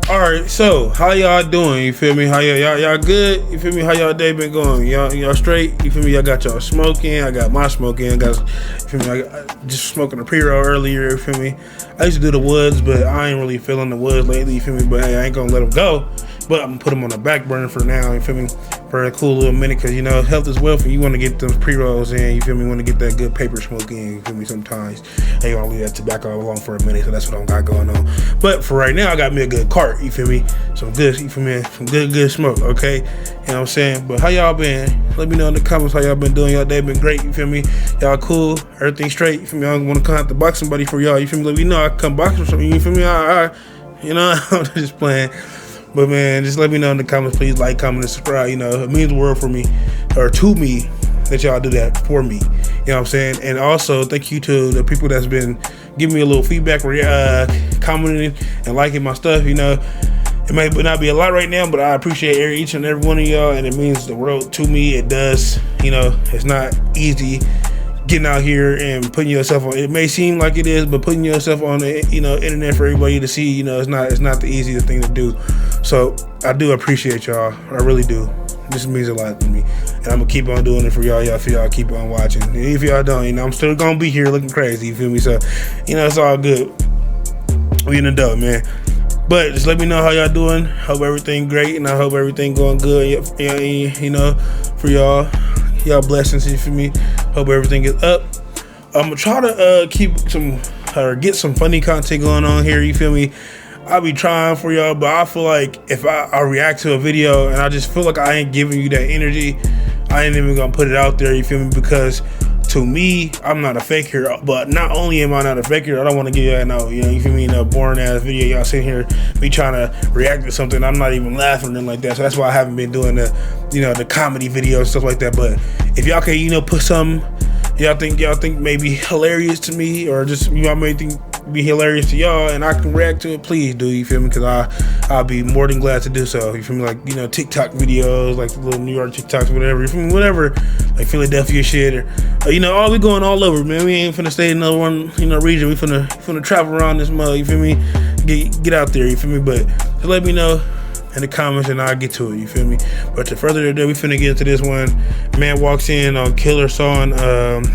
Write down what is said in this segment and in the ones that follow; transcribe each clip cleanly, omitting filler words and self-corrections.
All right, so how y'all doing? You feel me? How y'all good? You feel me? How y'all day been going? Y'all straight? You feel me? Y'all got y'all smoking. I got my smoking. You feel me? I just smoking a pre-roll earlier. You feel me? I used to do the woods, but I ain't really feeling the woods lately. You feel me? But hey, I ain't gonna let them go. But I'm gonna put them on the back burner for now. You feel me? For a cool little minute, cause you know health is wealth, and you want to get those pre-rolls in. You feel me? Want to get that good paper smoke in. You feel me? Sometimes I ain't gonna leave that tobacco alone for a minute, so that's what I got going on. But for right now, I got me a good cart. You feel me? Some good. You feel me? Some good smoke. Okay. You know what I'm saying? But how y'all been? Let me know in the comments how y'all been doing. Y'all day been great. You feel me? Y'all cool? Everything straight? You feel me? I don't want to come out to box somebody for y'all. You feel me? Let me know I can come box or something. You feel me? You know, I'm just playing. But man, just let me know in the comments. Please like, comment, and subscribe. You know, it means the world for me, or to me, that y'all do that for me. You know what I'm saying? And also, thank you to the people that's been giving me a little feedback, commenting and liking my stuff. You know, it may not be a lot right now, but I appreciate each and every one of y'all, and it means the world to me. It does. You know, it's not easy getting out here and putting yourself on. It may seem like it is, but putting yourself on the internet for everybody to see, it's not the easiest thing to do. So I do appreciate y'all. I really do. This means a lot to me, and I'm gonna keep on doing it for y'all. Y'all keep on watching. And if y'all don't, I'm still gonna be here looking crazy. You feel me? So, it's all good. We in the dough, man. But just let me know how y'all doing. Hope everything great, and I hope everything going good. For y'all blessings. You feel me? Hope everything is up. I'm gonna try to get some funny content going on here. You feel me? I'll be trying for y'all, but I feel like if I react to a video and I just feel like I ain't giving you that energy, I ain't even gonna put it out there. You feel me? Because to me, I'm not a faker. But not only am I not a faker, I don't want to give y'all you feel me, boring ass video. Y'all sitting here me trying to react to something. I'm not even laughing or nothing like that. So that's why I haven't been doing the comedy videos and stuff like that. But if y'all can put some y'all think maybe hilarious to me, or just y'all may think be hilarious to y'all, and I can react to it, please do. You feel me? Because I'll be more than glad to do so. You feel me? Like TikTok videos, like the little New York TikToks, whatever. You feel me? Whatever, like Philadelphia shit, or we going all over, man. We ain't finna stay in no one region. We finna travel around this mug. You feel me? Get out there. You feel me? But just let me know in the comments and I'll get to it. You feel me? But to further ado, we finna get into this one. Man walks in on killer sawing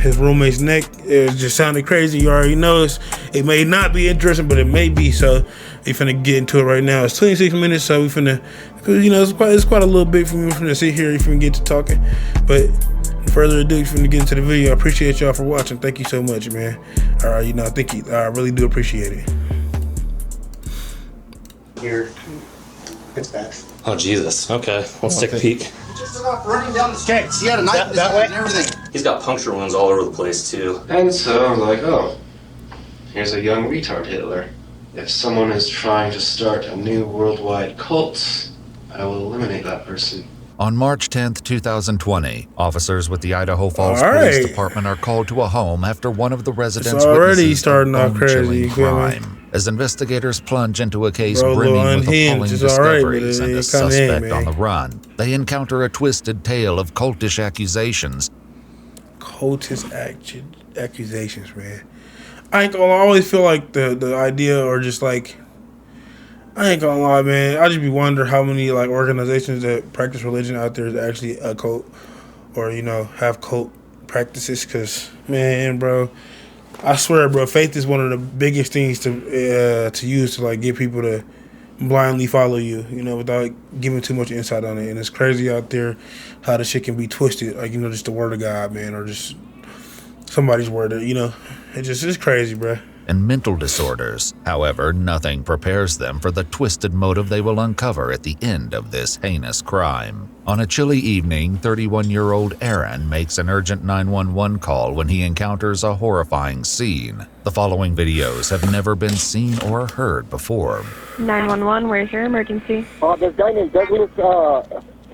his roommate's neck. It just sounded crazy. You already know it may not be interesting, but it may be. So we finna get into it right now. It's 26 minutes, so we finna, it's quite a little bit for me to sit here. You finna get to talking. But further ado, you finna get into the video. I appreciate y'all for watching. Thank you so much, man. All right, thank you. I really do appreciate it. Here. It's fast. Oh, Jesus. Okay, let's take a peek. Just enough running down the streets. He had a knife in his hand and everything. He's got puncture wounds all over the place, too. And so I'm like, oh, here's a young retard Hitler. If someone is trying to start a new worldwide cult, I will eliminate that person. On March 10th, 2020, officers with the Idaho Falls Alright. Police Department are called to a home after one of the residents already witnesses starting a off crazy, bone-chilling crime. As investigators plunge into a case brimming with appalling It's discoveries alright, and a but suspect on the run, they encounter a twisted tale of cultish accusations. Cultist accusations, man. I always feel like the idea, or just like, I ain't gonna lie, man. I just be wondering how many organizations that practice religion out there is actually a cult, or have cult practices. Cause man, bro, I swear, bro, faith is one of the biggest things to use to get people to blindly follow you, without giving too much insight on it. And it's crazy out there how the shit can be twisted, just the word of God, man, or just somebody's word. It's crazy, bro. And mental disorders. However, nothing prepares them for the twisted motive they will uncover at the end of this heinous crime. On a chilly evening, 31-year-old Aaron makes an urgent 911 call when he encounters a horrifying scene. The following videos have never been seen or heard before. 911, where's your emergency? This guy named Douglas,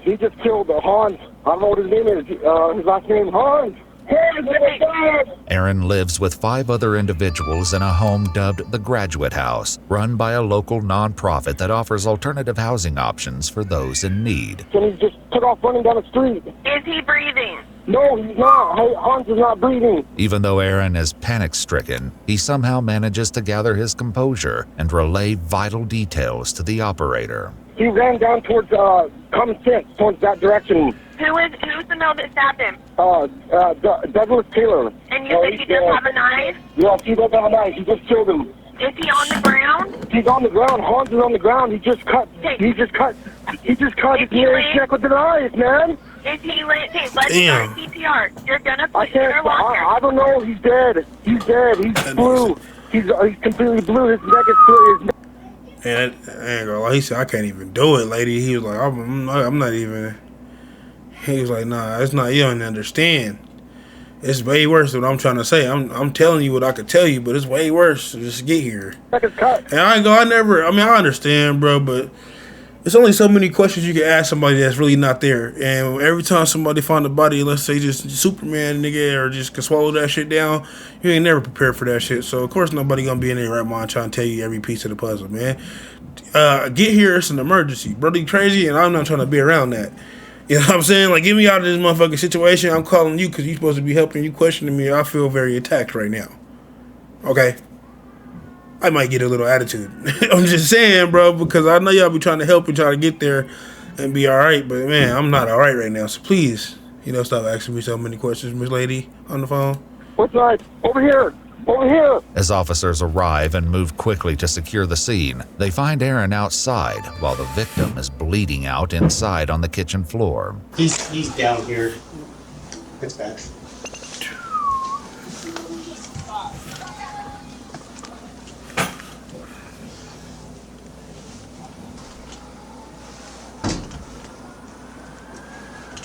he just killed Hans. I don't know what his name is. His last name, Hans. Aaron lives with 5 other individuals in a home dubbed the Graduate House, run by a local nonprofit that offers alternative housing options for those in need. And he just took off running down the street. Is he breathing? No, he's not. Hans is not breathing. Even though Aaron is panic-stricken, he somehow manages to gather his composure and relay vital details to the operator. He ran down towards Common Sense, towards that direction. Who's the male that stabbed him? Douglas Taylor. And you said he does have a knife? Yes, he does have a knife. He just killed him. Is he on the ground? He's on the ground. Hans is on the ground. He just cut his neck with the knife, man. Is he lit? Let's start CPR. You're gonna I put your can't. locker. I don't know. He's dead. He's dead. He's blue. He's completely blue. His neck is blue. And I ain't gonna lie, he said, I can't even do it, lady. He was like, I'm not even. He was like, nah, it's not, you don't understand. It's way worse than what I'm trying to say. I'm telling you what I could tell you, but it's way worse to just get here. Cut. And I understand, bro, but there's only so many questions you can ask somebody that's really not there. And every time somebody find a body, let's say just Superman, nigga, or just can swallow that shit down, you ain't never prepared for that shit. So, of course, nobody gonna be in their right mind trying to tell you every piece of the puzzle, man. Get here, it's an emergency. Brother, you crazy, and I'm not trying to be around that. You know what I'm saying? Like, get me out of this motherfucking situation. I'm calling you because you're supposed to be helping. You questioning me. I feel very attacked right now. Okay? I might get a little attitude. I'm just saying, bro, because I know y'all be trying to help and try to get there and be all right. But, man, I'm not all right right now. So, please, stop asking me so many questions, Miss Lady, on the phone. What's right? Over here. Over here. As officers arrive and move quickly to secure the scene, they find Aaron outside while the victim is bleeding out inside on the kitchen floor. He's down here. It's bad.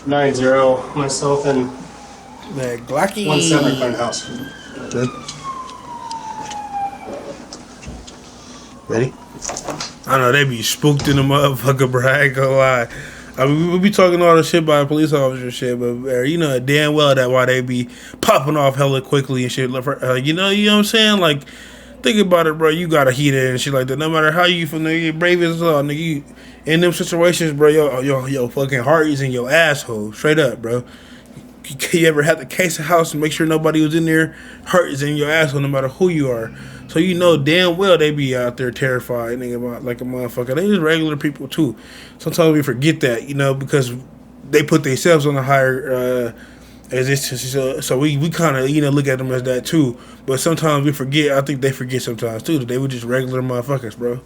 Nine zero. Myself and That Glocky. 1-7 front house. Good. Ready? I know they be spooked in the motherfucker, bro. I ain't gonna lie. I mean, we be talking all this shit by police officers and shit, but you know damn well that why they be popping off hella quickly and shit. You know what I'm saying? Like, think about it, bro. You got a heater and shit like that. No matter how you from the brave as hell, nigga. You, in them situations, bro, your fucking heart is in your asshole. Straight up, bro. You ever had to case a house and make sure nobody was in there? Heart is in your asshole no matter who you are. So you know damn well they be out there terrified, nigga, about like a motherfucker. They just regular people too. Sometimes we forget that, because they put themselves on a higher so we kind of look at them as that too. But sometimes we forget. I think they forget sometimes too that they were just regular motherfuckers, bro.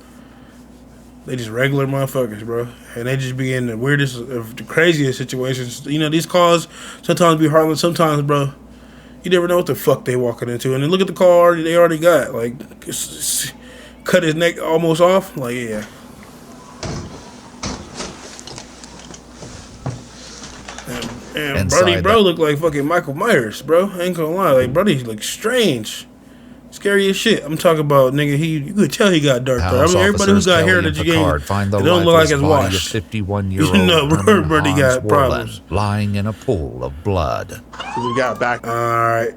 They just regular motherfuckers, bro. And they just be in the weirdest, the craziest situations. These calls sometimes be harmless. Sometimes, bro, you never know what the fuck they walking into. And then look at the car they already got. Like, cut his neck almost off. Like, yeah. And Brody, bro, look like fucking Michael Myers, bro. I ain't gonna lie. Like, Brody look strange. Scary as shit. I'm talking about, nigga, you could tell he got dark, bro. I mean, everybody who's got hair that you gave, it don't look like it's washed. 51-year-old Brody got problems. Lying in a pool of blood. We got back. All right,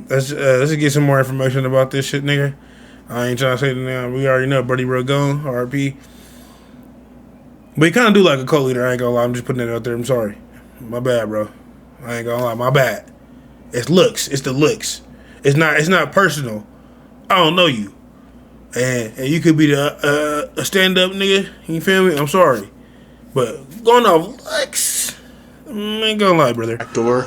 let's get some more information about this shit, nigga. I ain't trying to say it now. We already know Brody Rogon, RP. But he kind of do like a co-leader. I ain't gonna lie. I'm just putting it out there. I'm sorry. My bad, bro. I ain't gonna lie. My bad. It's looks. It's the looks. It's not personal. I don't know you, and you could be a stand up nigga. You feel me? I'm sorry, but going off looks, I ain't gonna lie, brother. Back door.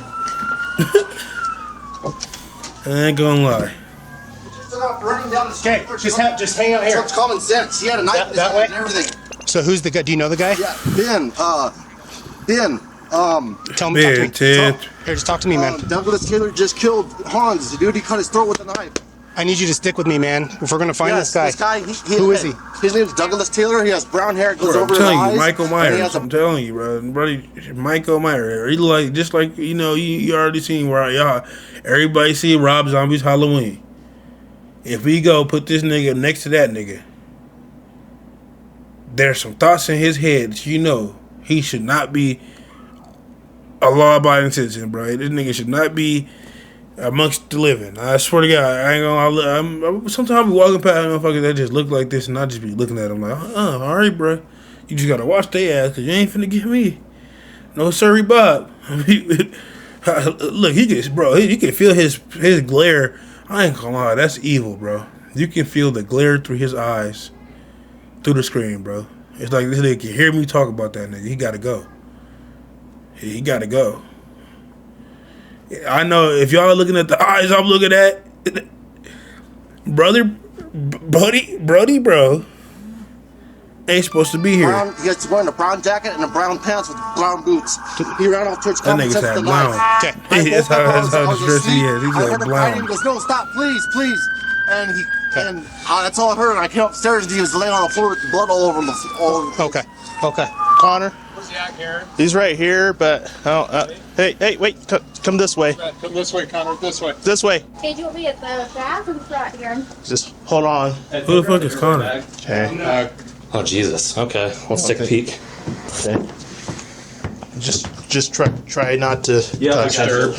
I ain't gonna lie. Running down the street. Okay, just hang out here. It's common sense. He had a knife in his hand and everything. So who's the guy? Do you know the guy? Yeah, Ben. Tell me. Talk to me. Ted. Here, just talk to me, man. Douglas Taylor just killed Hans. The dude, he cut his throat with a knife. I need you to stick with me, man. If we're gonna find this guy. Who is he? His name's Douglas Taylor. He has brown hair. Goes over I'm telling his you, eyes. Michael Myers. I'm telling you, bro. Brody, Michael Myers. He look like just like you already seen where y'all. Everybody see Rob Zombie's Halloween. If we go put this nigga next to that nigga, there's some thoughts in his head that he should not be a law-abiding citizen, bro. This nigga should not be amongst the living. I swear to God, I ain't gonna. Sometimes I be walking past motherfuckers that just look like this, and I just be looking at them like, all right, bro. You just gotta watch their ass, cause you ain't finna get me. No, sorry, Bob. Look, he can, bro. You can feel his glare. I ain't gonna lie, that's evil, bro. You can feel the glare through his eyes, through the screen, bro. It's like this nigga can hear me talk about that nigga. He gotta go. He gotta go. I know if y'all are looking at the eyes I'm looking at, Brody, bro, ain't supposed to be here. He's wearing a brown jacket and a brown pants with brown boots. He ran off towards That nigga's that brown. That's how dressed he is. He's like brown. He goes, no, stop, please. And that's all I heard. And I came upstairs and he was laying on the floor with blood all over him. Okay. Connor. Where's he at, Karen? He's right here, but hey, wait, come this way. Come this way, Connor. This way. This way. Okay, do you want me at the bathroom front here? Just hold on. Who the fuck is Connor? Okay. Oh Jesus. Okay, let's take a peek. Okay. Just try not to touch her.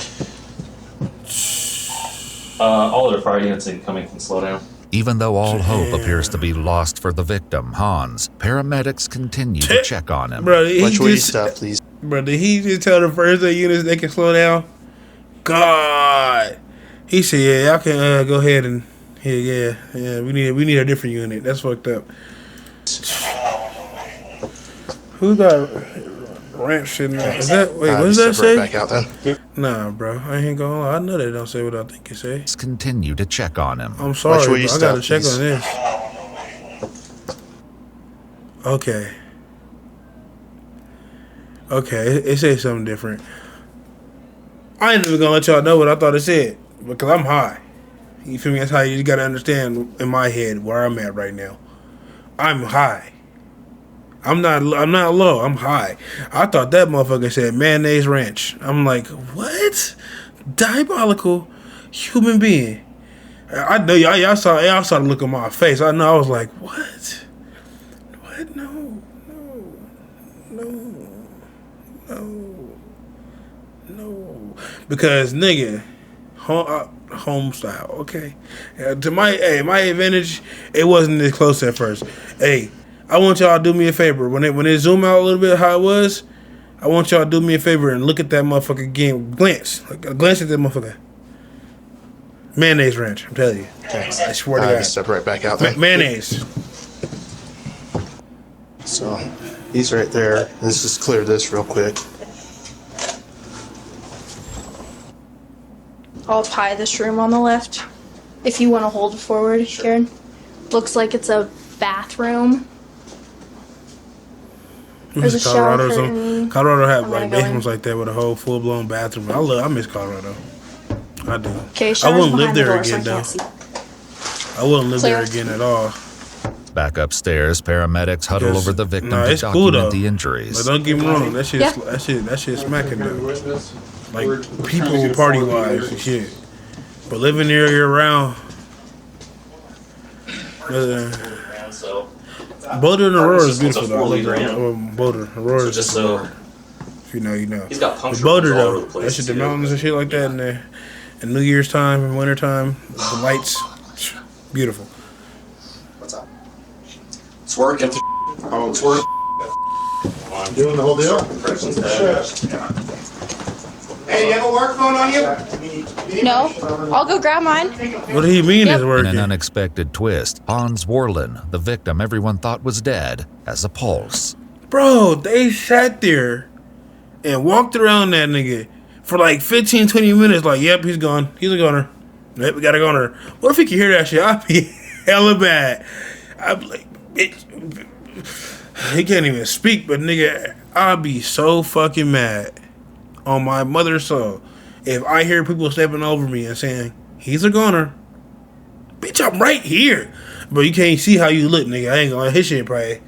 All other fire units incoming can slow down. Even though all hope appears to be lost for the victim, Hans, paramedics continue to check on him. Bro, Watch where you stop, please. Bro, did he just tell the first aid units they can slow down? God. He said, yeah, y'all can go ahead and yeah, we need a different unit. That's fucked up. Who got ranch sitting there? Is that what does that say? Back out then. Nah, bro. I ain't gonna lie. I know they don't say what I think it say. Continue to check on him. I'm sorry, Watch where bro. you I gotta stop, check please. on this. Okay, it says something different. I ain't even gonna let y'all know what I thought it said because I'm high. You feel me? That's how you gotta understand in my head where I'm at right now. I'm high. I'm not low. I'm high. I thought that motherfucker said mayonnaise ranch. I'm like, what? Diabolical human being. I know y'all saw the look on my face. I know I was like, what? What? No. Because nigga, home style. Okay. To my advantage, it wasn't as close at first. Hey, I want y'all to do me a favor. When it zoom out a little bit how it was, I want y'all to do me a favor and look at that motherfucker again. Glance at that motherfucker. Mayonnaise ranch, I'm telling you. Okay. I swear to God. Step right back out there. Mayonnaise. So he's right there. Let's just clear this real quick. I'll pie this room on the left. If you want to hold it forward, Karen. Looks like it's a bathroom. There's a shower curtain. Colorado have like basements like that with a whole full blown bathroom. I miss Colorado. I do. Okay, I wouldn't live behind the there door, again so I though. can't see. I wouldn't live Clear. there again at all. Back upstairs, paramedics huddle Because- over the victim nah, to it's cool, document though. the injuries. But don't get me wrong, that shit smacking though. Like people party wise and shit. But living there year round. Boulder and Aurora is beautiful though. I love Boulder. Aurora is just so if you know, you know. he's got But puncture Boulder wounds all over though, the place. that shit, the too. mountains and shit like that, and New Year's time and winter time, the lights, beautiful. What's up? It's working. Oh, it's working. I'm doing the whole deal. Hey, you have a work phone on you? No, I'll go grab mine. What do he mean Yep. is In working? an unexpected twist, Hans Worlin, the victim everyone thought was dead, has a pulse. Bro, they sat there and walked around that nigga for like 15, 20 minutes like, yep, he's gone. He's a goner. Yep, we got a goner. What if he could hear that shit? I'd be hella bad. I'd be like, he can't even speak, but nigga, I'd be so fucking mad on my mother's soul if I hear people stepping over me and saying, he's a goner. Bitch, I'm right here. But you can't see how you look, nigga. I ain't gonna lie. His shit probably...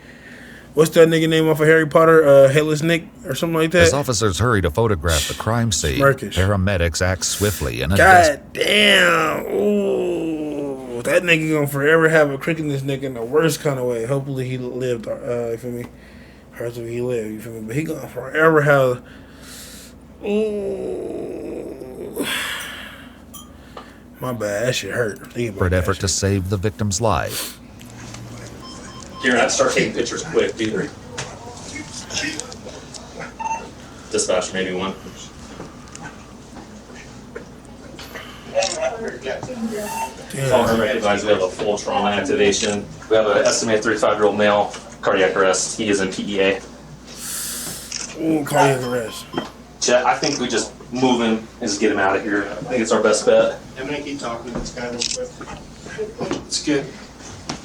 What's that nigga name off of Harry Potter? Headless Nick or something like that? As officers hurry to photograph the crime scene, Smirkish. paramedics act swiftly in a God damn. Ooh. That nigga gonna forever have a crick in this nigga in the worst kind of way. Hopefully he lived, you feel me? Hopefully he lived, you feel me? But he gonna forever have... Ooh. My bad, that shit hurt. desperate effort to save the victim's life. Kieran, I'd start taking pictures quick, dude. Dispatch, maybe one. Call her recognized we have a full trauma activation. We have an estimated 35-year-old male, cardiac arrest. He is in PEA. Ooh, cardiac arrest. Chet, I think we just move him and just get him out of here. I think it's our best bet. I'm gonna keep talking to this guy real quick. It's good.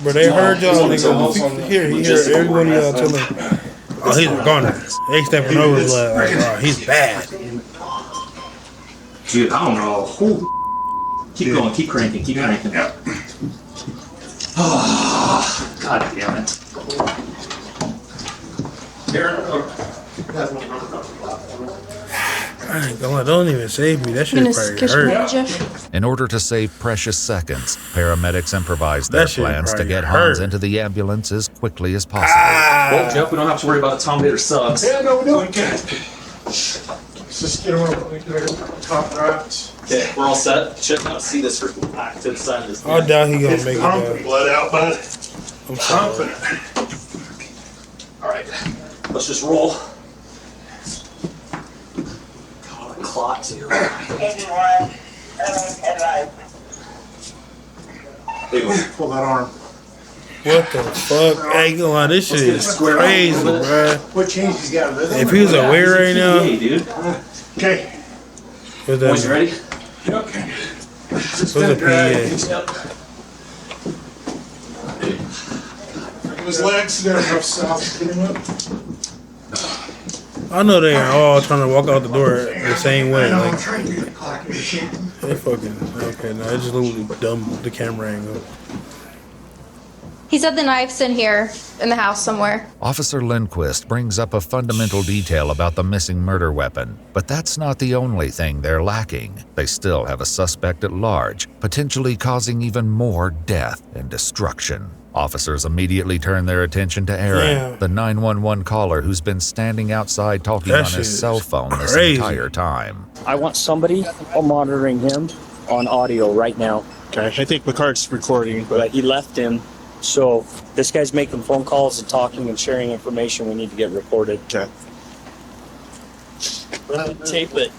But they heard y'all niggas. He heard every one of y'all tell him. Oh, he's a goner. They stepping over blood. Like, oh, he's bad. Dude, I don't know who. Keep going, keep cranking, keep cranking. Oh, God damn it. I ain't gonna lie, don't even save me. That shit probably hurt. In order to save precious seconds, paramedics improvise their plans to get Hans into the ambulance as quickly as possible. Well, Jeff, we don't have to worry about the Tom Hater subs. Yeah, no, we're doing good. Let's just get him top right. Okay, we're all set. Check out, see this for back to the side of this. I doubt he gonna make it Pumping blood out, bud. I'm sorry. All right, let's just roll. Clock too. Pull that arm. What the fuck? I ain't gonna lie, this shit is crazy, bruh. What change he's got? If he was aware right now. Dude. Okay. Boys, you ready? Okay. What's a PA? His legs, they're rough south. Get him up. I know they are all trying to walk out the door the same way. Like, they fucking, okay, no, it's just a little dumb, the camera angle. He said the knife's in here, in the house somewhere. Officer Lindquist brings up a fundamental detail about the missing murder weapon, but that's not the only thing they're lacking. They still have a suspect at large, potentially causing even more death and destruction. Officers immediately turn their attention to Aaron, the 911 caller who's been standing outside talking on his cell phone this entire time. I want somebody monitoring him on audio right now. Okay, I think Picard's recording, but he left him. So this guy's making phone calls and talking and sharing information we need to get recorded. Okay. Tape it.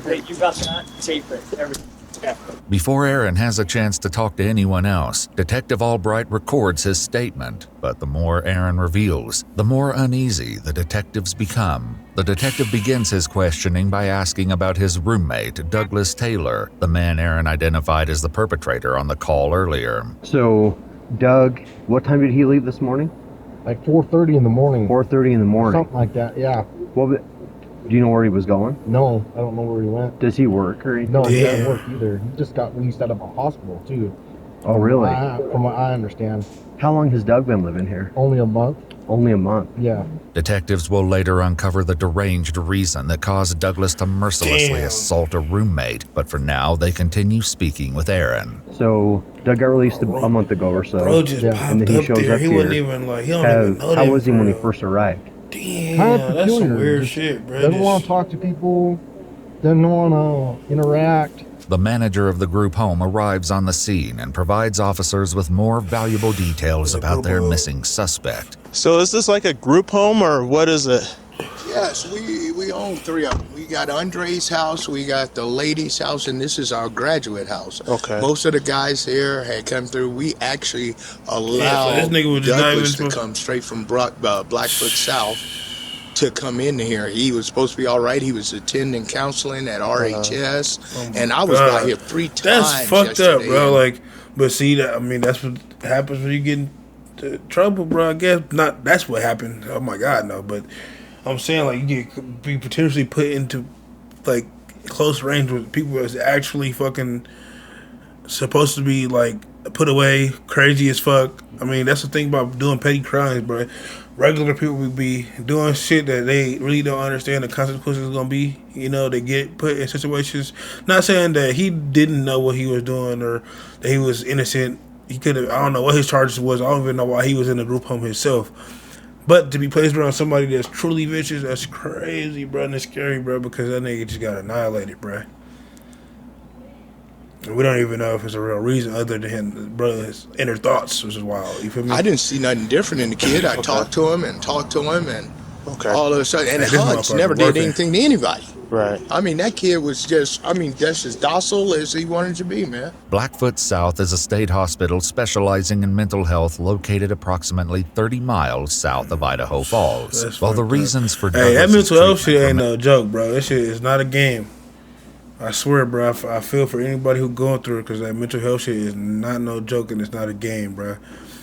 Hey, you got that? Tape it. Everything. Yeah. Before Aaron has a chance to talk to anyone else, Detective Albright records his statement. But the more Aaron reveals, the more uneasy the detectives become. The detective begins his questioning by asking about his roommate, Douglas Taylor, the man Aaron identified as the perpetrator on the call earlier. So, Doug, what time did he leave this morning? Like 4:30 in the morning. 4:30 in the morning. Something like that, yeah. Well, do you know where he was going? No, I don't know where he went. Does he work or anything? No, he doesn't work either. He just got released out of a hospital too. Oh, really? From what I understand. How long has Doug been living here? Only a month. Only a month? Yeah. Detectives will later uncover the deranged reason that caused Douglas to mercilessly assault a roommate, but for now they continue speaking with Aaron. So, Doug got released a month ago or so. Bro just popped and then he shows there. up He here. wasn't even like, he don't even know How was he when he first arrived? Damn, that's some weird shit, bro. Doesn't want to talk to people. Doesn't want to interact. The manager of the group home arrives on the scene and provides officers with more valuable details about their missing suspect. So is this like a group home or what is it? Yes, we own three of them. We got Andre's house, we got the lady's house, and this is our graduate house. Okay. Most of the guys here had come through. We actually allowed this nigga was just Douglas to come straight from Blackfoot South to come in here. He was supposed to be all right. He was attending counseling at RHS, and I was out here 3 times. That's fucked up, bro. Like, but see, that I mean, that's what happens when you get into trouble, bro. I guess not. That's what happened. Oh my God, no. But I'm saying, like, you could be potentially put into like close range with people that's actually fucking supposed to be like put away, crazy as fuck. I mean, that's the thing about doing petty crimes, bro. Regular people would be doing shit that they really don't understand the consequences gonna be. You know, they get put in situations. Not saying that he didn't know what he was doing or that he was innocent. He could have. I don't know what his charges was. I don't even know why he was in the group home himself. But to be placed around somebody that's truly vicious, that's crazy, bro. And it's scary, bro, because that nigga just got annihilated, bro. We don't even know if it's a real reason other than him, bro, his inner thoughts, which is wild. You feel me? I didn't see nothing different in the kid. I talked to him and all of a sudden, and Hans never did anything to anybody. Right. I mean, that kid was just as docile as he wanted to be, man. Blackfoot South is a state hospital specializing in mental health located approximately 30 miles south of Idaho Falls. That's While the fucked up. reasons for Hey, that Douglas's mental health treatment shit ain't were no joke, bro. That shit is not a game. I swear, bro. I feel for anybody who going through it because that mental health shit is not no joke and it's not a game, bro.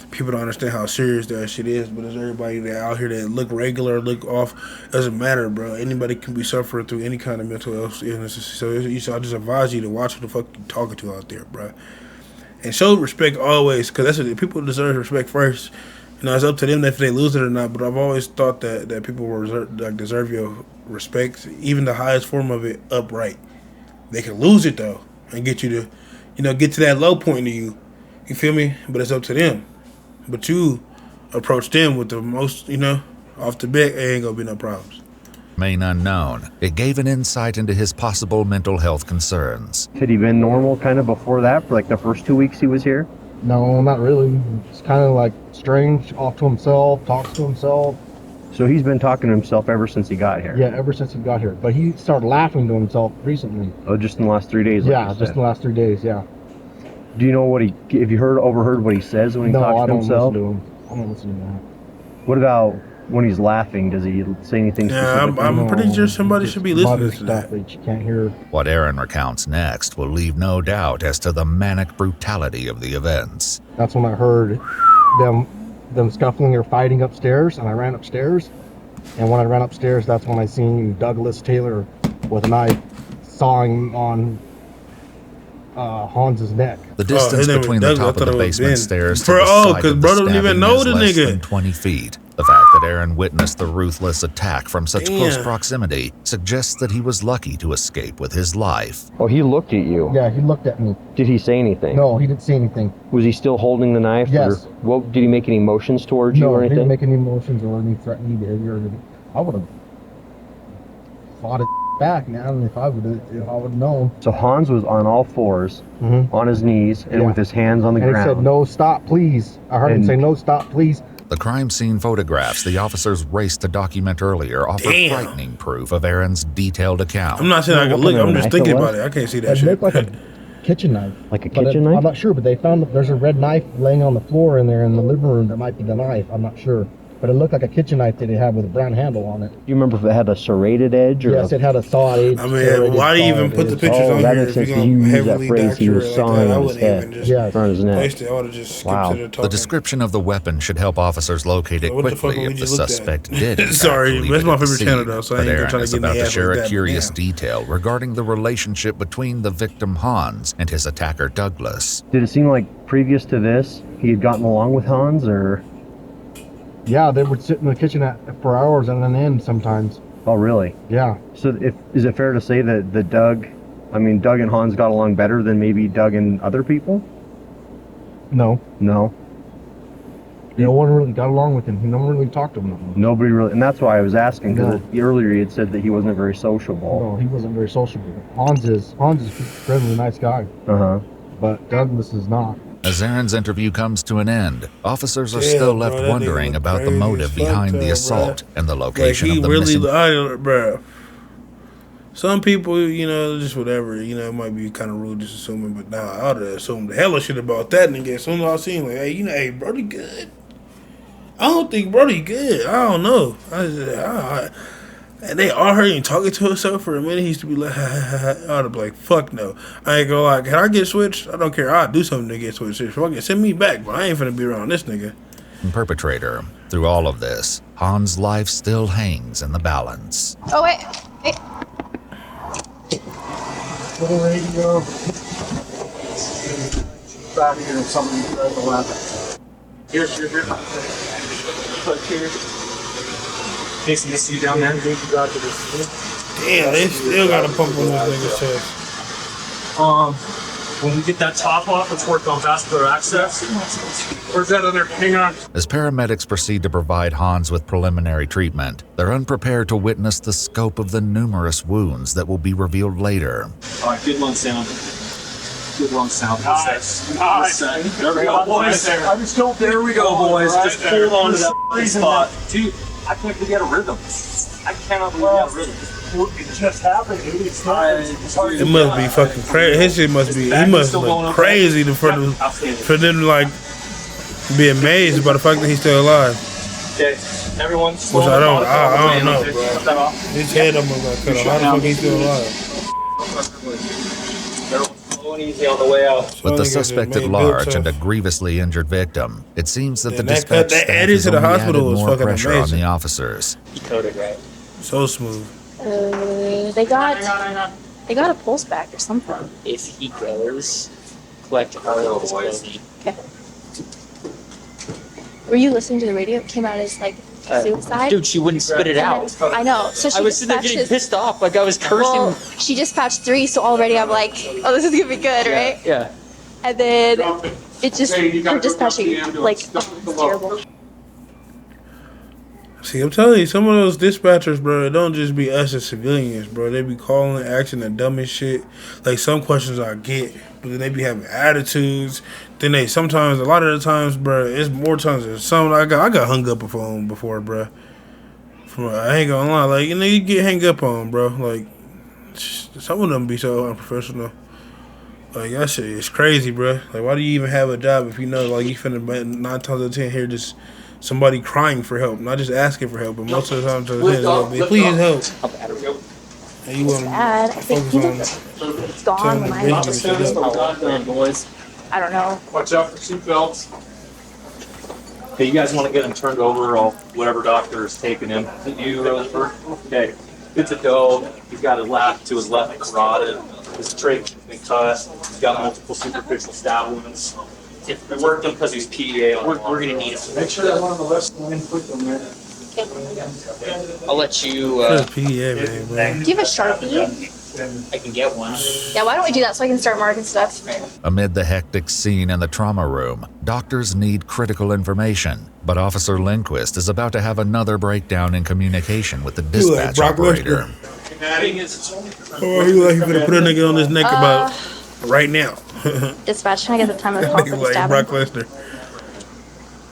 People don't understand how serious that shit is, but it's everybody that out here that look regular, look off. Doesn't matter, bro. Anybody can be suffering through any kind of mental health illnesses. So I just advise you to watch who the fuck you talking to out there, bro. And show respect always, because that's what people deserve respect first. You know, it's up to them if they lose it or not. But I've always thought that people will deserve your respect, even the highest form of it, upright. They can lose it though, and get you to, get to that low point of you. You feel me? But it's up to them. But you approach them with the most, off the bat, it ain't gonna be no problems. remain unknown. It gave an insight into his possible mental health concerns. Had he been normal kind of before that, for like the first 2 weeks he was here? No, not really. It's kind of like strange, off to himself, talks to himself. So he's been talking to himself ever since he got here? Yeah, ever since he got here. But he started laughing to himself recently. Oh, just in the last 3 days? Yeah, just in the last 3 days, yeah. Do you know what have you overheard what he says when he talks to himself? No, I don't listen to him. I don't listen to that. What about when he's laughing? Does he say anything specific? Yeah, I'm pretty sure somebody should be listening to that. That you can't hear. What Aaron recounts next will leave no doubt as to the manic brutality of the events. That's when I heard them scuffling or fighting upstairs, and I ran upstairs. And when I ran upstairs, that's when I seen Douglas Taylor with a knife sawing on Hans's neck. The distance between the top of the basement stairs to the side of the bro don't even know the less nigga. than 20 feet. The fact that Aaron witnessed the ruthless attack from such close proximity suggests that he was lucky to escape with his life. Oh, he looked at you? Yeah, he looked at me. Did he say anything? No, he didn't say anything. Was he still holding the knife? Yes. Or did he make any motions towards you or anything? No, he didn't make any motions or any threatening behavior. I would have fought it back, man, if I would have known. So Hans was on all fours, on his knees, and with his hands on the ground. And he said, "No, stop, please." I heard him say, "No, stop, please." The crime scene photographs the officers raced to document earlier offer frightening proof of Aaron's detailed account. I'm not saying I can look. I'm just thinking about it. I can't see that shit. It looked like a kitchen knife. Like a kitchen knife? I'm not sure, but they found there's a red knife laying on the floor in there in the living room. That might be the knife. I'm not sure. But it looked like a kitchen knife that it had with a brown handle on it. Do you remember if it had a serrated edge? Or yes, it had a sawed edge. I mean, why do you even put the pictures on that here makes if sense. you're You going to use that heavily phrase, he was sawing on his head, in front of his neck. Placed it. I would have just skipped to the talking. The description of the weapon should help officers locate it quickly if the suspect did. in fact Sorry, leave that's it my at the favorite scene. channel though, so I But ain't gonna Aaron try to is get in about the to ass share with a that. curious Damn. detail regarding the relationship between the victim Hans and his attacker Douglas. Did it seem like previous to this, he had gotten along with Hans, or? Yeah, they would sit in the kitchen for hours and then end sometimes. Oh, really? Yeah. So is it fair to say that Doug and Hans got along better than maybe Doug and other people? No. No? No one really got along with him. No one really talked to him. Nobody really, and that's why I was asking, because earlier he had said that he wasn't very sociable. No, he wasn't very sociable. Hans is a friendly, nice guy. But Douglas is not. As Aaron's interview comes to an end, officers are still left wondering about the motive behind the assault and the location of the missing. Bro. Some people, just whatever, it might be kind of rude just assuming, but nah, I would have assumed the hell of shit about that nigga. As soon as I seen like, hey, Brody good. I don't think Brody good. I don't know. And they all heard him talking to himself for a minute. He used to be like, I'd be like, fuck no. I ain't gonna lie. Can I get switched? I don't care. I'll do something to get switched. Fuck it. Send me back, but I ain't finna be around this nigga. Perpetrator. Through all of this, Hans' life still hangs in the balance. Oh, wait. Hey. Little radio. Back here, something right the left. Here. Jason, you see down there? Damn, they still got a pump on this nigga's chest. When we get that top off, let's work on vascular access. Where's that other? Hang on. As paramedics proceed to provide Hans with preliminary treatment, they're unprepared to witness the scope of the numerous wounds that will be revealed later. All right, good lung sound. Good lung sound. Nice. There we go, boys. There we go, boys. Just hold on to that spot. Dude, I can't believe you had a rhythm. I cannot believe you had a rhythm. It must be fucking crazy. His shit must be. He must look crazy for them to like be amazed by the fact that he's still alive. Okay, everyone. Which I don't know, bro. His head almost got cut off. How the fuck he's still alive? Easy on the way out. With the suspect at large and a grievously injured victim, it seems that the dispatch staff has only added more pressure on the officers. Coded right. So smooth. They got a pulse back or something. If he goes, collect all of his clothing. Okay. Were you listening to the radio? It came out as like suicide. Dude, she wouldn't spit it out. I know. So she I was sitting there getting pissed off, like I was cursing. Well, she dispatched 3, so already I'm like, oh, this is gonna be good, right? Yeah. And then it just her dispatching like it's terrible. See, I'm telling you, some of those dispatchers, bro, it don't just be us as civilians, bro. They be calling, asking the dumbest shit. Like some questions I get, but then they be having attitudes. Then they sometimes, a lot of the times, bro, it's more times than some. I got hung up on before, bro. I ain't gonna lie, like you get hung up on, bro. Like some of them be so unprofessional. Like that shit is crazy, bro. Like why do you even have a job if you know like you finna 9 times out of 10 hear just somebody crying for help, not just asking for help, but most of the time like, please help. And you want to focus on it's gone when I don't know. Watch out for seatbelts. Okay, you guys want to get him turned over, or whatever doctor is taking him. Is it you, Roseford? Okay, good to go. He's got his left carotid. His trach has been cut. He's got multiple superficial stab wounds. If we worked him because he's PEA, we're going to need him. Make sure that one on the left line, put them there. I'll let you. PEA, man, bro. Do you have a Sharpie? I can get one. Yeah, why don't we do that so I can start marking stuff? Amid the hectic scene in the trauma room, doctors need critical information, but Officer Lindquist is about to have another breakdown in communication with the dispatch operator. Oh, he like he finna put a nigga on his neck about right now. Dispatch, can I get the time of call for the like stabbing? Brock Lesnar.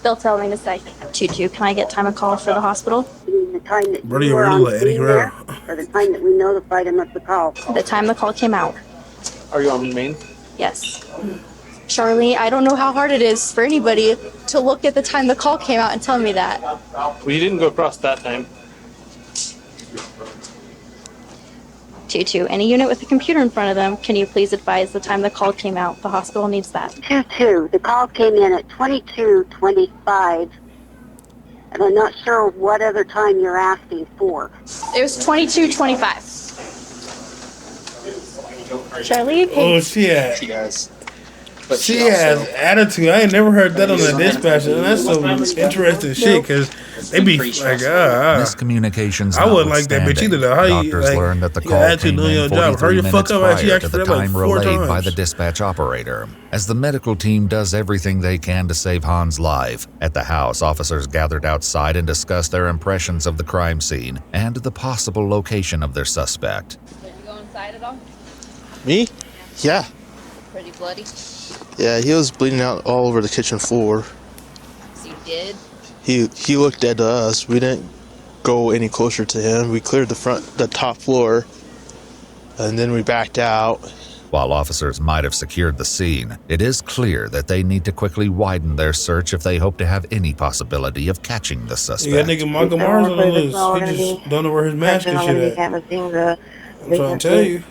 They'll tell me to say, 22, can I get time of call for the hospital? The time that Brother, you you were really on let Eddie scene there, or the time that we notified him of the call? The time the call came out. Are you on main? Yes. Charlie, I don't know how hard it is for anybody to look at the time the call came out and tell me that. Well, you didn't go across that time. 22, any unit with a computer in front of them, can you please advise the time the call came out? The hospital needs that. 22. The call came in at 22:25, and I'm not sure what other time you're asking for. It was 22:25. Charlie? Oh, she does. She has attitude. I ain't never heard that on the dispatcher. And that's some interesting shit because they be like, Miscommunications. I wouldn't like that bitch either, though. How you Doctors like, learned that the you call got came attitude doing in your job. 43 Hurry the fuck minutes up. She prior asked to for the that like time 4 relayed by times. the dispatch operator. As the medical team does everything they can to save Hans' life, at the house, officers gathered outside and discussed their impressions of the crime scene and the possible location of their suspect. Did you go inside at all? Me? Yeah. Pretty bloody? Yeah, he was bleeding out all over the kitchen floor. So you did? He looked dead to us. We didn't go any closer to him. We cleared the top floor, and then we backed out. While officers might have secured the scene, it is clear that they need to quickly widen their search if they hope to have any possibility of catching the suspect. You got nigga Michael Mars on the list. He just don't know where his mask and shit at. I'm trying to tell you.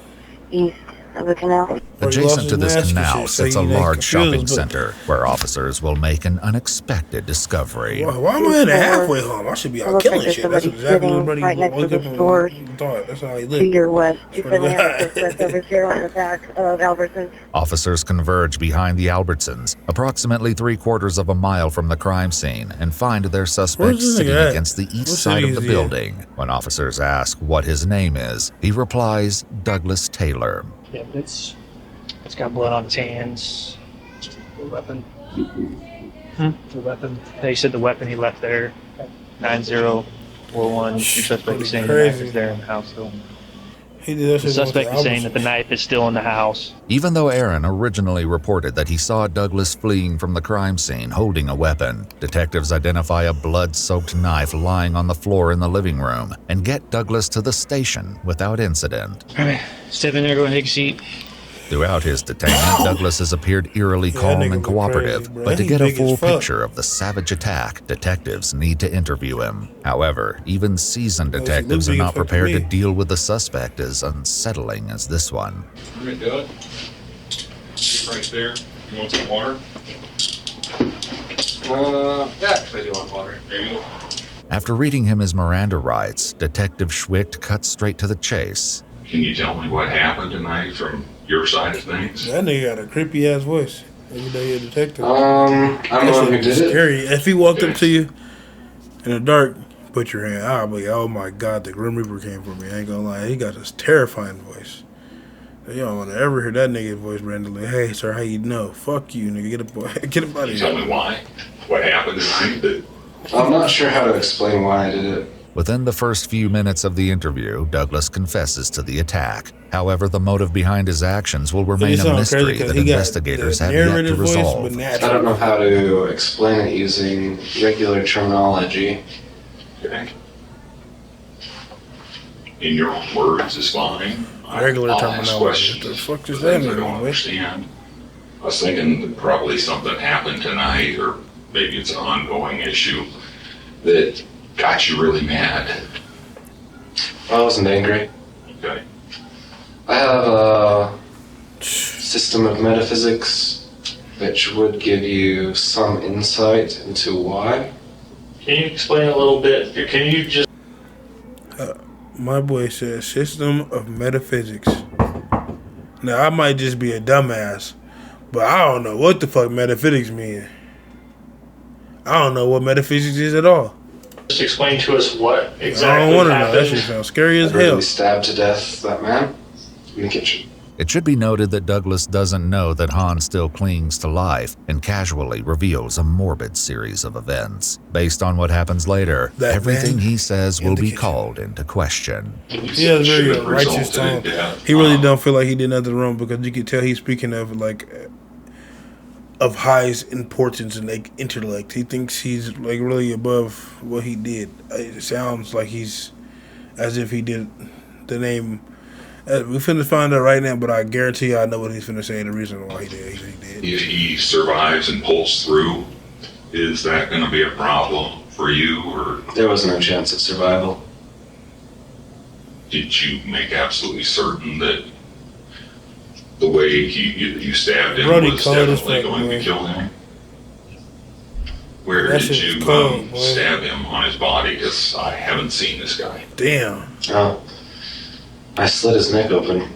East of the canal. Adjacent to this canal sits a large shopping center where officers will make an unexpected discovery. Why am I in a halfway home? I should be out killing shit. That's exactly what everybody right next to woke up the store. and thought. That's how he To lived. your west. You can have this over here on the back of Albertsons. Officers converge behind the Albertsons, approximately 3/4 of a mile from the crime scene, and find their suspect Where's this sitting nigga at? against the east What side city of the is he in? building. When officers ask what his name is, he replies, Douglas Taylor. Yeah, but it's got blood on his hands. The weapon. The weapon. They said the weapon he left there. 9041. The suspect is saying the knife is there in the house. So. The suspect is saying that the knife is still in the house. Even though Aaron originally reported that he saw Douglas fleeing from the crime scene holding a weapon, detectives identify a blood-soaked knife lying on the floor in the living room and get Douglas to the station without incident. All right, step in there, go and take a seat. Throughout his detainment, Douglas has appeared eerily calm and cooperative, but to get a full picture of the savage attack, detectives need to interview him. However, even seasoned detectives are not prepared to deal with the suspect as unsettling as this one. We're gonna do it. Right there. You want some water? Yeah, I do want water. There you go. After reading him his Miranda rights, Detective Schwicht cuts straight to the chase. Can you tell me what happened tonight from your side of things? That nigga got a creepy ass voice. Every day a detective. I'm the one who did scary. If he walked up to you in the dark, put your hand out, but oh my god, the Grim Reaper came for me. I ain't gonna lie, he got this terrifying voice. You don't want to ever hear that nigga's voice randomly. Hey, sir, how you know? Fuck you, nigga. Get up, get up out of here. Tell me why. What happened tonight? I'm not sure how to explain why I did it. Within the first few minutes of the interview, Douglas confesses to the attack. However, the motive behind his actions will remain a mystery that investigators have yet to resolve. I don't know how to explain it using regular terminology. Okay. In your own words is fine. Regular I'll terminology. ask questions. What the fuck does that mean? I don't understand. I was thinking that probably something happened tonight, or maybe it's an ongoing issue that got you really mad. I wasn't angry. Okay. I have a system of metaphysics which would give you some insight into why. Can you explain a little bit? Can you just... My boy said system of metaphysics. Now, I might just be a dumbass, but I don't know what the fuck metaphysics mean. I don't know what metaphysics is at all. Just explain to us what exactly I don't want to know. happened. That shit sounds scary as I brutally hell. stabbed to death that man in the kitchen. It should be noted that Douglas doesn't know that Han still clings to life and casually reveals a morbid series of events. Based on what happens later, everything he says will be called into question. He has very righteous tone. He really don't feel like he did nothing wrong because you can tell he's speaking of like of highest importance and like intellect. He thinks he's like really above what he did. It sounds like he's as if he did the name. We finna find out right now, but I guarantee you I know what he's finna say. The reason why he did. If he survives and pulls through, is that going to be a problem for you, or there was no chance of survival? Did you make absolutely certain that the way you stabbed him was definitely going to kill him? Where did you stab him on his body? Because I haven't seen this guy. Damn. Oh, I slit his neck open.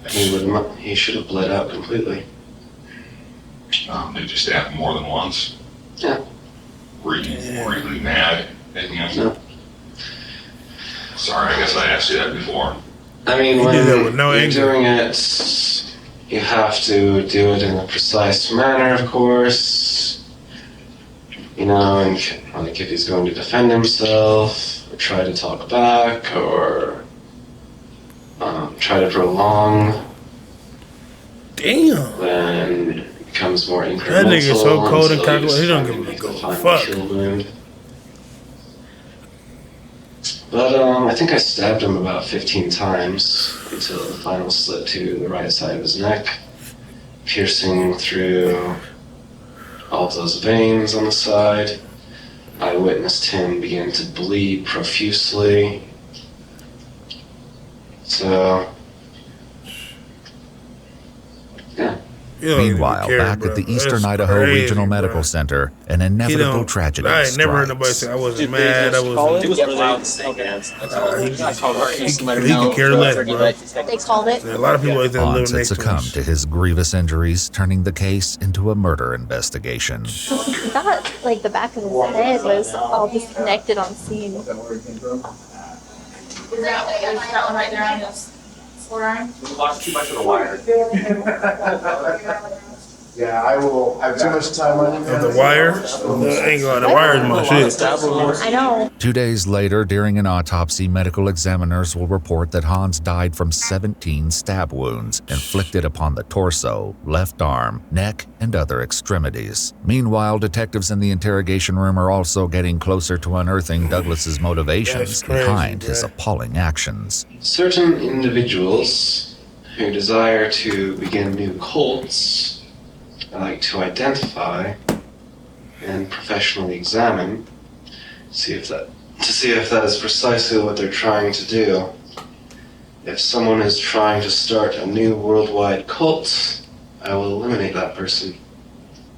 He should have bled out completely. Did you stab him more than once? Yeah. Were you really mad at him? No. Sorry, I guess I asked you that before. I mean, when you're doing it, you have to do it in a precise manner, of course. You know, and like if he's going to defend himself, or try to talk back, or try to prolong. Damn. Then it becomes more incremental. That nigga's so cold and calculated. He don't give a fuck. But I think I stabbed him about 15 times until the final slit to the right side of his neck, piercing through all of those veins on the side. I witnessed him begin to bleed profusely. So, yeah. Meanwhile, back at the Eastern Idaho Regional Medical Center, an inevitable tragedy I ain't never heard nobody strikes. say I wasn't mad. I wasn't. It was loud to say, man. He could care less, bro. They called it. A lot of people like that live Hans had next to succumbed us. to his grievous injuries, turning the case into a murder investigation. I thought like the back of his head was all disconnected on scene. Is that one right there on his forearm? We lost too much of the wire. Yeah, I will. I have too much time on you. The wire? The wire is my shit. I know. 2 days later, during an autopsy, medical examiners will report that Hans died from 17 stab wounds inflicted upon the torso, left arm, neck, and other extremities. Meanwhile, detectives in the interrogation room are also getting closer to unearthing Douglas's motivations behind his appalling actions. Certain individuals who desire to begin new cults, I like to identify and professionally examine, to see if that is precisely what they're trying to do. If someone is trying to start a new worldwide cult, I will eliminate that person.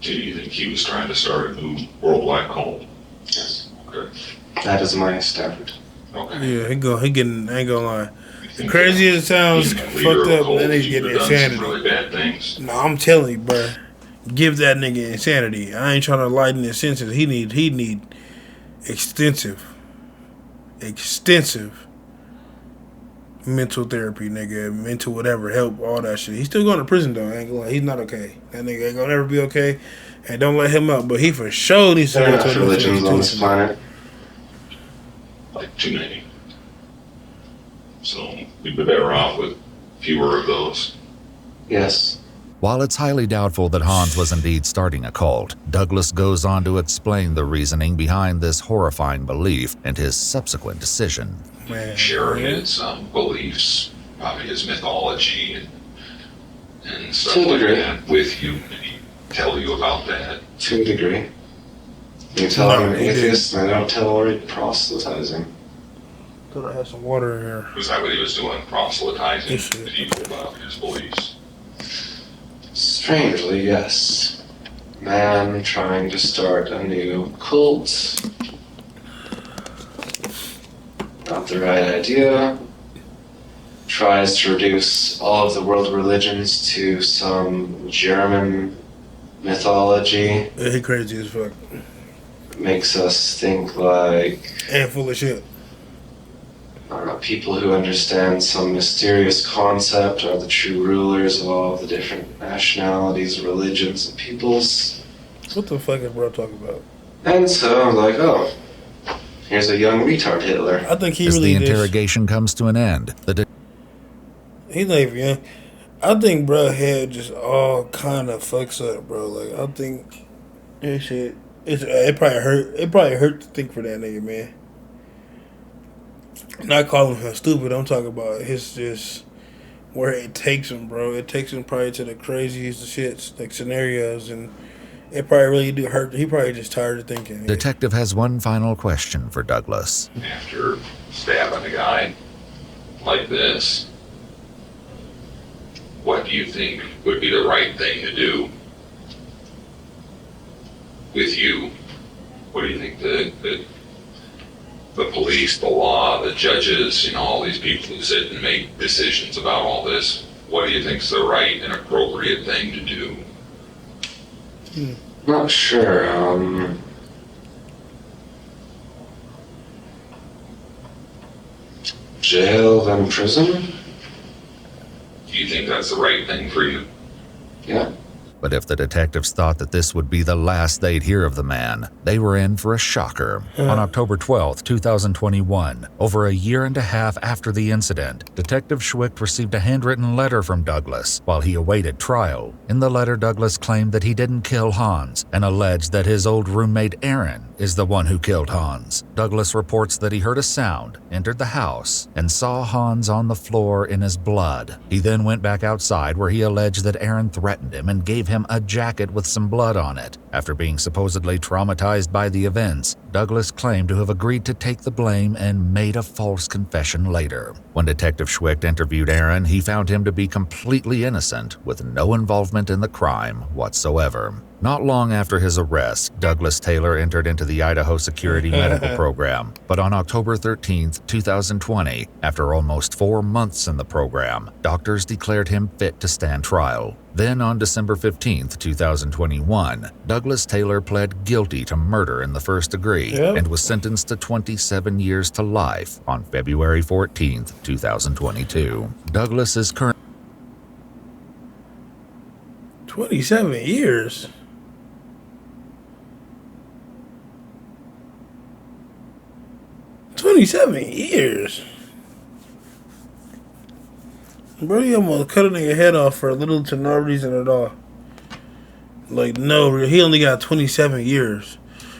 Do you think he was trying to start a new worldwide cult? Yes. Okay. That is my standard. Okay. Yeah, he getting, I ain't gonna lie. The crazy as it sounds, fucked up, and he's getting insanity. Really bad things. No, I'm telling you, bro. Give that nigga insanity. I ain't trying to lighten his senses. He need extensive mental therapy, nigga, mental whatever, help, all that shit. He's still going to prison though. I ain't gonna lie. He's not okay. That nigga ain't gonna ever be okay. And don't let him out. But he for sure needs to There go are to enough a religions on this planet. Like too many. So we'd be better off with fewer of those. Yes. While it's highly doubtful that Hans was indeed starting a cult, Douglas goes on to explain the reasoning behind this horrifying belief and his subsequent decision. Share his beliefs, probably his mythology and stuff To a like degree. that with you. Did he tell you about that? To a degree. You tell I'm an atheist and I don't tolerate proselytizing. Thought I had some water in here. Was that what he was doing? Proselytizing people about his beliefs? Strangely, yes. Man trying to start a new cult. Not the right idea. Tries to reduce all of the world religions to some German mythology. Yeah, he crazy as fuck. Makes us think like And full of shit. People who understand some mysterious concept are the true rulers of all the different nationalities, religions, and peoples. What the fuck is bro talking about? And so I'm like, oh, here's a young retard Hitler. I think he As really the just, interrogation comes to an end, he's not even young. I think bro head just all kind of fucks up, bro. Like I think this shit, it probably hurt. It probably hurt to think for that nigga, man. Not calling him stupid. I'm talking about his just where it takes him, bro. It takes him probably to the craziest shits, like scenarios, and it probably really do hurt. He probably just tired of thinking. detective has one final question for Douglas. After stabbing a guy like this, what do you think would be the right thing to do with you? What do you think the police, the law, the judges, all these people who sit and make decisions about all this, what do you think is the right and appropriate thing to do? Not sure. Jail, then prison? Do you think that's the right thing for you? Yeah. But if the detectives thought that this would be the last they'd hear of the man, they were in for a shocker. On October 12, 2021, over a year and a half after the incident, Detective Schwicht received a handwritten letter from Douglas while he awaited trial. In the letter, Douglas claimed that he didn't kill Hans and alleged that his old roommate Aaron is the one who killed Hans. Douglas reports that he heard a sound, entered the house, and saw Hans on the floor in his blood. He then went back outside where he alleged that Aaron threatened him and gave him a jacket with some blood on it. After being supposedly traumatized by the events, Douglas claimed to have agreed to take the blame and made a false confession later. When Detective Schwicht interviewed Aaron, he found him to be completely innocent, with no involvement in the crime whatsoever. Not long after his arrest, Douglas Taylor entered into the Idaho Security Medical Program, but on October 13, 2020, after almost 4 months in the program, doctors declared him fit to stand trial. Then on December 15, 2021, Douglas Taylor pled guilty to murder in the first degree and was sentenced to 27 years to life on February 14, 2022. Douglas is currently 27 years. Bro, you almost cut a nigga head off for little to no reason at all. Like, no, he only got 27 years.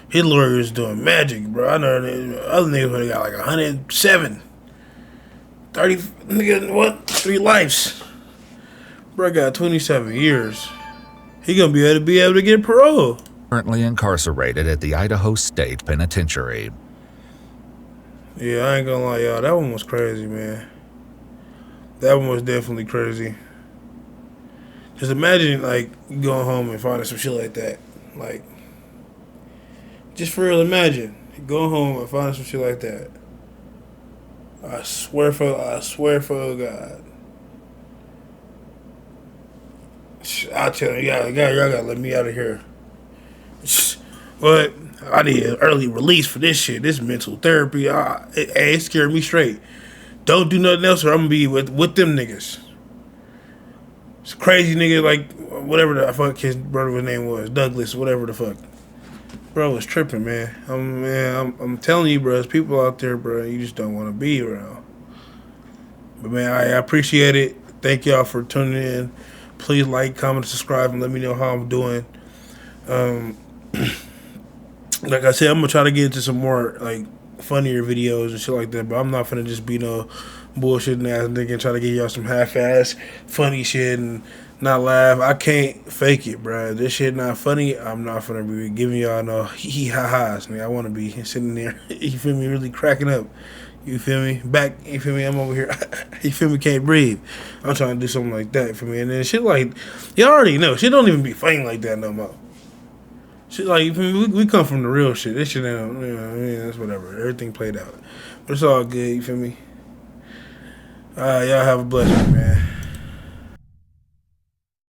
His lawyer is doing magic, bro. I know other niggas would have got like 107. 30, nigga, what? 3 lives. Bro got 27 years. He gonna be able to get parole. Currently incarcerated at the Idaho State Penitentiary. Yeah, I ain't gonna lie, y'all. That one was crazy, man. That one was definitely crazy. Just imagine, like, going home and finding some shit like that. Like, just for real, imagine. Going home and finding some shit like that. I swear for God. I tell you, y'all gotta let me out of here. But I need an early release for this shit. This mental therapy, it scared me straight. Don't do nothing else or I'm gonna be with them niggas. It's a crazy nigga, like, whatever the fuck his brother's name was, Douglas, whatever the fuck. Bro was tripping, man. I'm telling you, bro, there's people out there, bro, you just don't want to be around. But, man, I appreciate it. Thank y'all for tuning in. Please like, comment, subscribe, and let me know how I'm doing. Like I said, I'm going to try to get into some more, like, funnier videos and shit like that, but I'm not finna just be no bullshitting ass nigga and try to get y'all some half-ass funny shit and not laugh. I can't fake it, bro. This shit not funny. I'm not finna be giving y'all no hee-ha-has. I want to be sitting there, you feel me, really cracking up. You feel me? Back, you feel me? I'm over here, you feel me? Can't breathe. I'm trying to do something like that for me. And then shit like, y'all already know, shit don't even be funny like that no more. Shit like, you feel me? We come from the real shit. This shit ain't, you know, I mean, that's whatever. Everything played out. But it's all good, you feel me? Y'all have a blessed one, man.